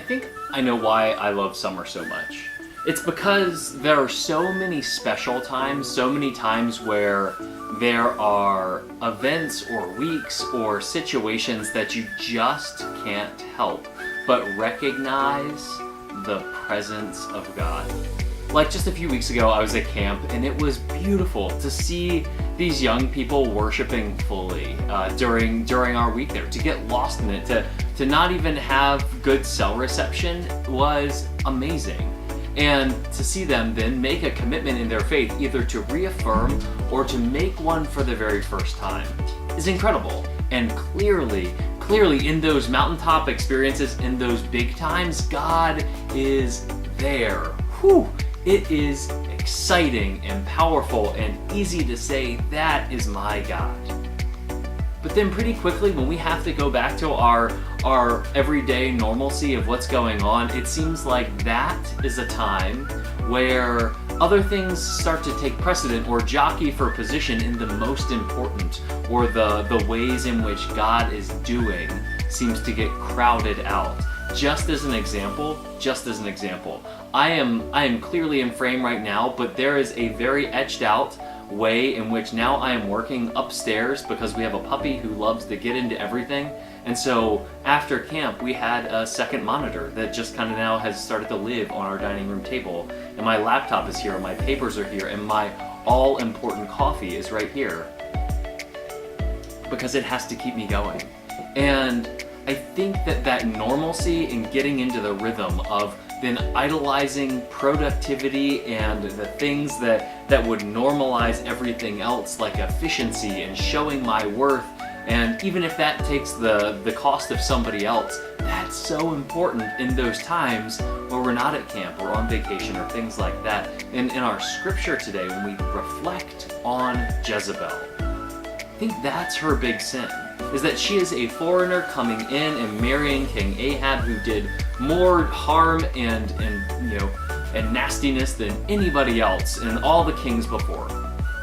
think I know why I love summer so much. It's because there are so many special times, so many times where there are events or weeks or situations that you just can't help but recognize the presence of God. Like just a few weeks ago, I was at camp and it was beautiful to see these young people worshiping fully during our week there. To get lost in it, to not even have good cell reception was amazing. And to see them then make a commitment in their faith, either to reaffirm or to make one for the very first time, is incredible. And clearly in those mountaintop experiences, in those big times, God is there. Whew! It is exciting and powerful and easy to say, that is my God. But then pretty quickly, when we have to go back to our everyday normalcy of what's going on, it seems like that is a time where other things start to take precedent or jockey for position in the most important, or the ways in which God is doing seems to get crowded out. Just as an example, I am clearly in frame right now, but there is a very etched out way in which now I am working upstairs because we have a puppy who loves to get into everything. And so after camp, we had a second monitor that just kind of now has started to live on our dining room table. And my laptop is here, and my papers are here, and my all-important coffee is right here. Because it has to keep me going. And I think that normalcy and getting into the rhythm of then idolizing productivity and the things that would normalize everything else, like efficiency and showing my worth, and even if that takes the cost of somebody else, that's so important in those times where we're not at camp or on vacation or things like that. And in our scripture today, when we reflect on Jezebel, I think that's her big sin, is that she is a foreigner coming in and marrying King Ahab, who did more harm and nastiness than anybody else and all the kings before.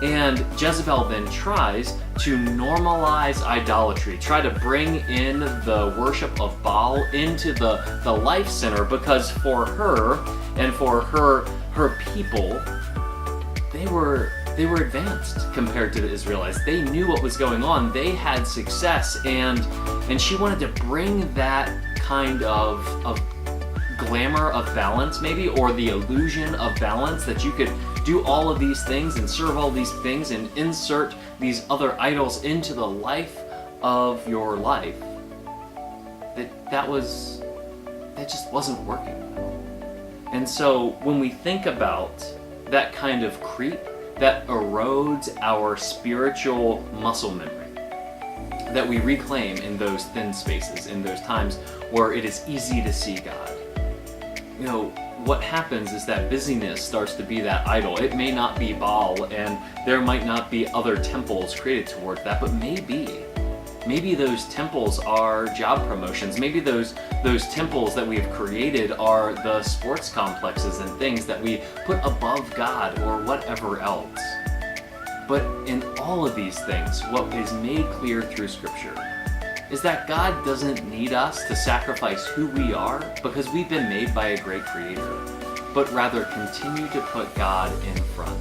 And Jezebel then tries to normalize idolatry, try to bring in the worship of Baal into the life center, because for her and for her people, they were advanced compared to the Israelites. They knew what was going on. They had success, and she wanted to bring that kind of glamour of balance, maybe, or the illusion of balance, that you could do all of these things and serve all these things and insert these other idols into the life of your life. That just wasn't working. And so when we think about that kind of creep that erodes our spiritual muscle memory, that we reclaim in those thin spaces, in those times where it is easy to see God, what happens is that busyness starts to be that idol. It may not be Baal, and there might not be other temples created towards that, but maybe those temples are job promotions. Maybe those temples that we have created are the sports complexes and things that we put above God or whatever else. But in all of these things, what is made clear through Scripture is that God doesn't need us to sacrifice who we are because we've been made by a great Creator, but rather continue to put God in front.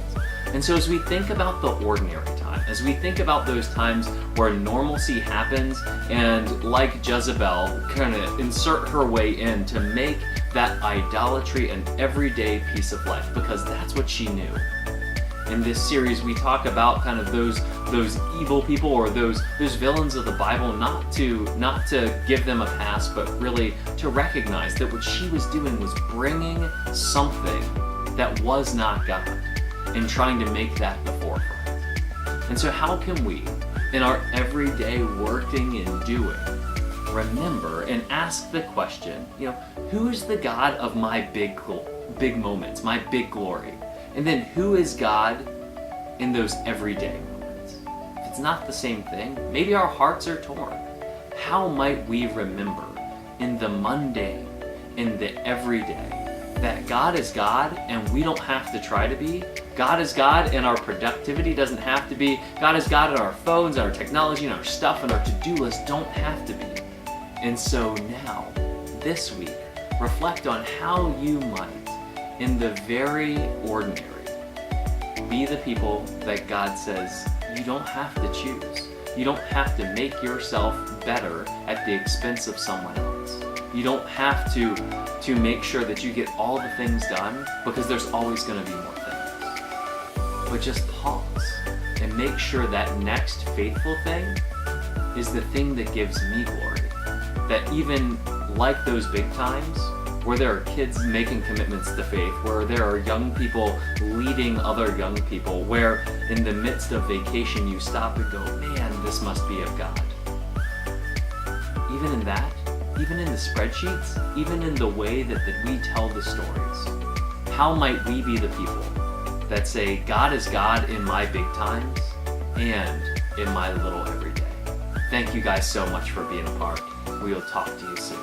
And so as we think about the ordinary time, as we think about those times where normalcy happens, and like Jezebel, kind of insert her way in to make that idolatry an everyday piece of life, because that's what she knew. In this series, we talk about kind of those evil people, or those villains of the Bible, not to give them a pass, but really to recognize that what she was doing was bringing something that was not God and trying to make that the forefront. And so how can we, in our everyday working and doing, remember and ask the question, who is the God of my big moments, my big glory? And then who is God in those everyday moments? If it's not the same thing, maybe our hearts are torn. How might we remember in the mundane, in the everyday, that God is God and we don't have to try to be? God is God and our productivity doesn't have to be. God is God and our phones and our technology and our stuff and our to-do list don't have to be. And so now, this week, reflect on how you might, in the very ordinary, be the people that God says you don't have to choose. You don't have to make yourself better at the expense of someone else. You don't have to make sure that you get all the things done, because there's always going to be more things. But just pause and make sure that next faithful thing is the thing that gives me glory. That even like those big times, where there are kids making commitments to faith, where there are young people leading other young people, where in the midst of vacation you stop and go, man, this must be of God. Even in that, even in the spreadsheets, even in the way that we tell the stories, how might we be the people that say, God is God in my big times and in my little everyday? Thank you guys so much for being a part. We will talk to you soon.